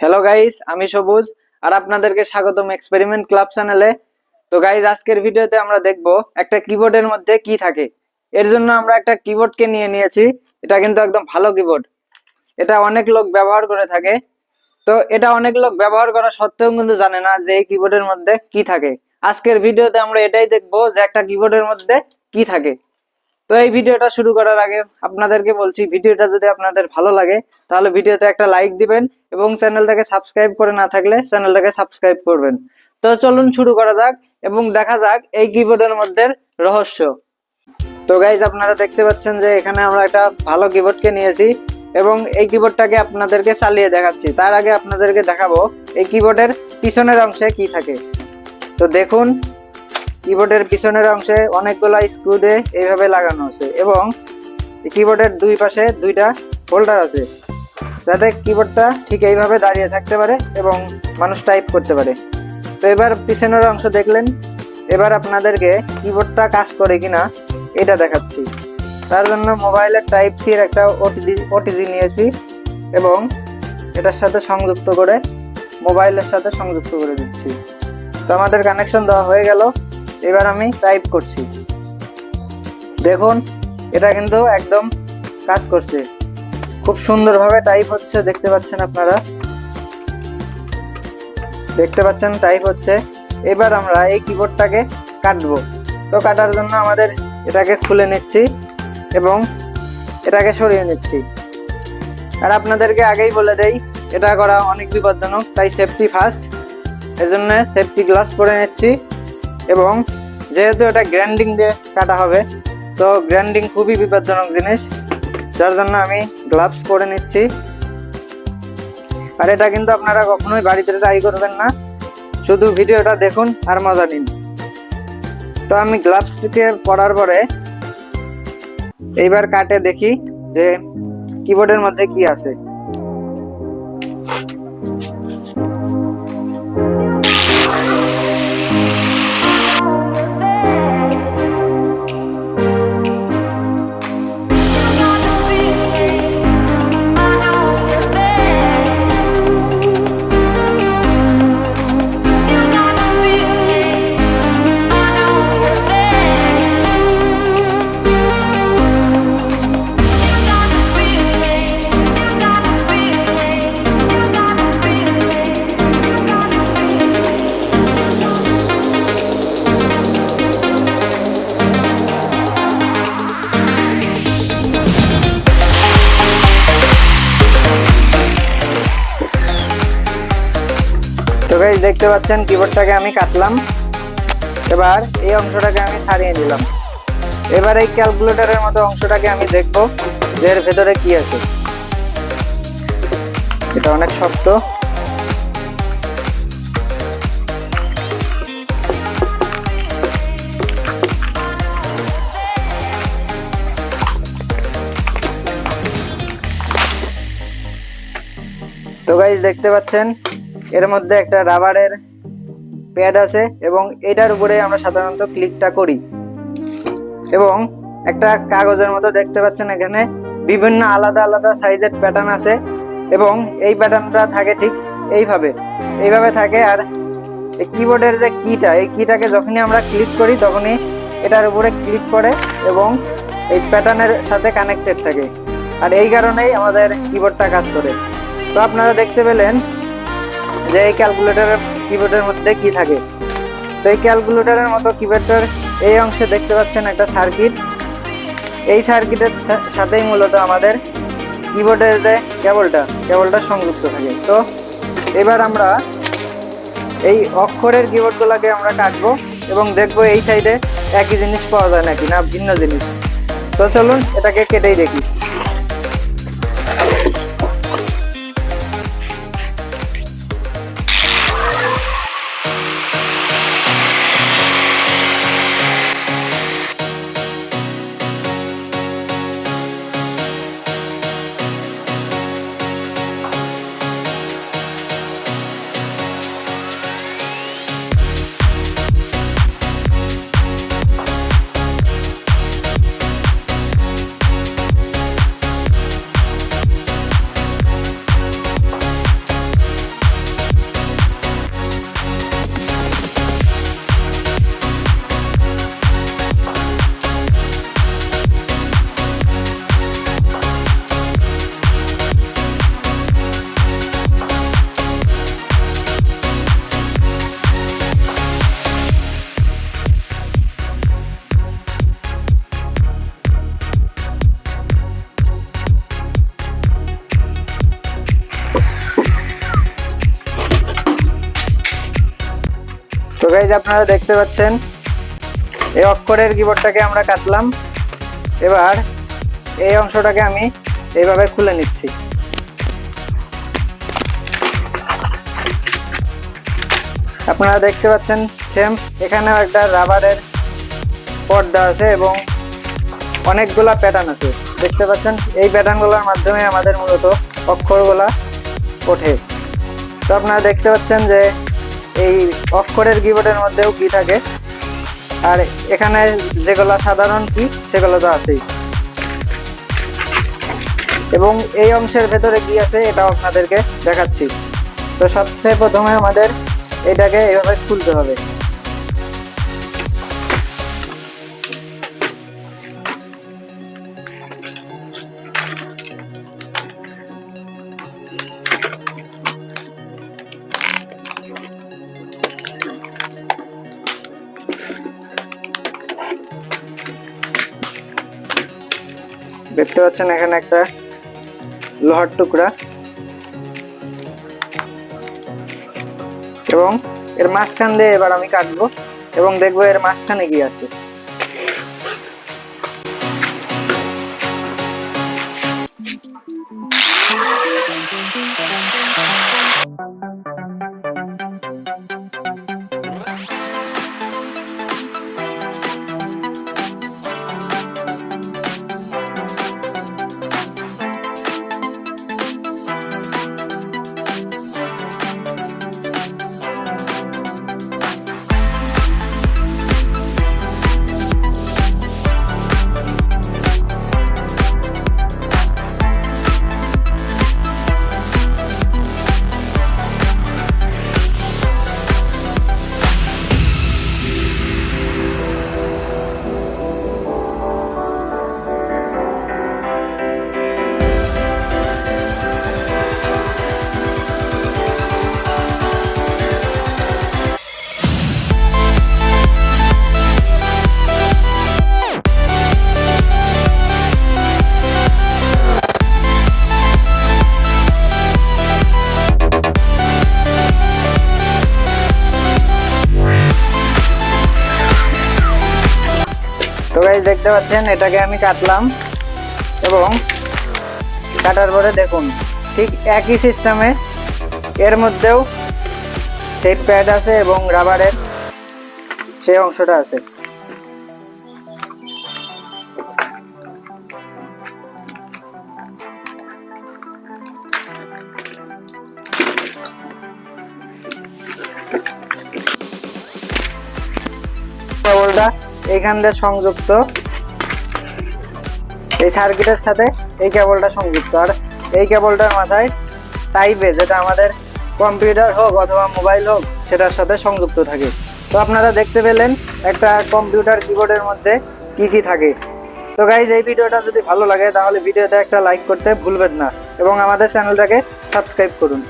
Hello guys, আমি সবুজ আর আপনাদেরকে স্বাগতম এক্সপেরিমেন্ট ক্লাব চ্যানেলে। তো গাইস, আজকের ভিডিওতে আমরা দেখব একটা কিবোর্ডের মধ্যে কি থাকে। এর জন্য আমরা একটা কিবোর্ডকে নিয়েছি। এটা কিন্তু একদম ভালো কিবোর্ড। এটা অনেক লোক ব্যবহার করে থাকে। তো এটা অনেক লোক ব্যবহার করা সত্ত্বেও কিন্তু জানে না যে এই কিবোর্ডের মধ্যে কি থাকে। আজকের ভিডিওতে আমরা এটাই দেখব যে একটা কিবোর্ডের মধ্যে কি থাকে। তো এই ভিডিওটা শুরু করার আগে আপনাদেরকে বলছি, ভিডিওটা যদি আপনাদের ভালো লাগে তাহলে ভিডিওতে একটা লাইক দিবেন এবং চ্যানেলটাকে সাবস্ক্রাইব করে না থাকলে চ্যানেলটাকে সাবস্ক্রাইব করবেন। তো চলুন শুরু করা যাক এবং দেখা যাক এই কিবোর্ডের মধ্যে রহস্য। তো গাইজ, আপনারা দেখতে পাচ্ছেন যে এখানে আমরা একটা ভালো কিবোর্ডকে নিয়েছি এবং এই কিবোর্ডটাকে আপনাদেরকে চালিয়ে দেখাচ্ছি। তার আগে আপনাদেরকে দেখাবো এই কিবোর্ডের পিছনের অংশে কি থাকে। তো দেখুন, কিবোর্ডের পিছনের অংশে অনেকগুলা স্ক্রু দিয়ে এইভাবে লাগানো আছে এবং কিবোর্ডের দুই পাশে দুইটা হোল্ডার আছে, যাতে কিবোর্ডটা ঠিক এইভাবে দাঁড়িয়ে থাকতে পারে এবং মানুষ টাইপ করতে পারে। তো এবার পিছনের অংশ দেখলেন, এবার আপনাদেরকে কিবোর্ডটা কাজ করে কিনা এটা দেখাচ্ছি। তার জন্য মোবাইলের টাইপ সি এর একটা ওটিজি নিয়েছি এবং এটার সাথে সংযুক্ত করে মোবাইলের সাথে সংযুক্ত করে দিচ্ছি। তো আমাদের কানেকশন দেওয়া হয়ে গেল। এবার আমি টাইপ করছি। দেখুন, এটা কিন্তু একদম কাজ করছে, খুব সুন্দরভাবে টাইপ হচ্ছে। দেখতে পাচ্ছেন আপনারা, দেখতে পাচ্ছেন টাইপ হচ্ছে। এবার আমরা এই কিবোর্ডটাকে কাটবো। তো কাটার জন্য আমাদের এটাকে খুলে নিচ্ছি এবং এটাকে সরিয়ে নিচ্ছি। আর আপনাদেরকে আগেই বলে দেই, এটা করা অনেক বিপজ্জনক, তাই সেফটি ফার্স্ট। এজন্য সেফটি গ্লাস পরে নিচ্ছি এবং যেহেতু এটা গ্রাইন্ডিং দিয়ে কাটা হবে, তো গ্রাইন্ডিং খুবই বিপজ্জনক জিনিস, যার জন্য আমি গ্লাভস পরে নিচ্ছি। আর এটা কিন্তু আপনারা কখনোই বাড়িতে ট্রাই করবেন না, শুধু ভিডিওটা দেখুন আর মজা নিন। তো আমি গ্লাভসটিকে পরার পরে এইবার কাটে দেখি যে কিবোর্ডের মধ্যে কি আছে। তো গাইস, দেখতে পাচ্ছেন কিবোর্ডটাকে আমি কাটলাম। এবার এই অংশটাকে আমি ছাড়িয়ে নিলাম। এবার এই ক্যালকুলেটরের মতো অংশটাকে আমি দেখব যে এর ভেতরে কি আছে। এটা অনেক শক্ত। তো গাইস, দেখতে পাচ্ছেন এর মধ্যে একটা রাবারের প্যাড আছে এবং এটার উপরে আমরা সাধারণত ক্লিকটা করি এবং একটা কাগজের মতো দেখতে পাচ্ছেন এখানে বিভিন্ন আলাদা আলাদা সাইজের প্যাটার্ন আছে এবং এই প্যাটার্নটা থাকে ঠিক এইভাবে থাকে। আর এই কিবোর্ডের যে কিটা, এই কিটাকে যখনই আমরা ক্লিক করি তখনই এটার উপরে ক্লিক করে এবং এই প্যাটার্নের সাথে কানেক্টেড থাকে। আর এই কারণেই আমাদের কিবোর্ডটা কাজ করে। তো আপনারা দেখতে পেলেন যে এই কিবোর্ডের মধ্যে কি থাকে। তো এই ক্যালকুলেটরের মতো কিবোর্ডের এই অংশে দেখতে পাচ্ছেন একটা সার্কিট। এই সার্কিটের সাথেই মূলত আমাদের কিবোর্ডের যে কেবলটা সংযুক্ত থাকে। তো এবার আমরা এই অক্ষরের কিবোর্ডগুলোকে আমরা কাটবো এবং দেখবো এই সাইডে একই জিনিস পাওয়া যায় নাকি না ভিন্ন জিনিস। তো চলুন এটাকে কেটেই দেখি। তো গাইজ আপনারা দেখতে পাচ্ছেন এই অক্ষরের কিবোর্ডটাকে আমরা কাটলাম। এবার এই অংশটাকে আমি এইভাবে খুলে নিচ্ছি। আপনারা দেখতে পাচ্ছেন সেম এখানেও একটা রাবারের পর্দা আছে এবং অনেকগুলা প্যাটার্ন আছে। দেখতে পাচ্ছেন এই প্যাটার্নগুলোর মাধ্যমে আমাদের মূলত অক্ষরগুলা ওঠে। তো আপনারা দেখতে পাচ্ছেন যে এই অক্ষরের কিবোর্ডের মধ্যেও কি থাকে, আর এখানে যেগুলো সাধারণ কি সেগুলো তো আছেই, এবং এই অংশের ভেতরে কি আছে এটাও আপনাদেরকে দেখাচ্ছি। তো সবচেয়ে প্রথমে আমাদের এটাকে এভাবে খুলতে হবে। দেখতে পাচ্ছেন এখানে একটা লোহার টুকরা, এবং এর মাঝখান দিয়ে এবার আমি কাটবো এবং দেখবো এর মাঝখানে কি আছে। তো গাইস দেখতে পাচ্ছেন এটাকে আমি কাটলাম, এবং কাটার পরে দেখুন ঠিক একই সিস্টেমে এর মধ্যেও সেই প্যাড আছে এবং রাবারের সেই অংশটা আছে। কেবলটা এইখান দিয়ে সংযুক্ত, এই সার্কিটের সাথে এই কেবলটা সংযুক্ত, আর এই কেবলটার মাথায় টাইপে যেটা আমাদের কম্পিউটার হোক অথবা মোবাইল হোক সেটার সাথে সংযুক্ত থাকে। তো আপনারা দেখতে পেলেন একটা কম্পিউটার কিবোর্ডের মধ্যে কি কি থাকে। তো গাইজ এই ভিডিওটা যদি ভালো লাগে তাহলে ভিডিওতে একটা লাইক করতে ভুলবেন না এবং আমাদের চ্যানেলটাকে সাবস্ক্রাইব করুন।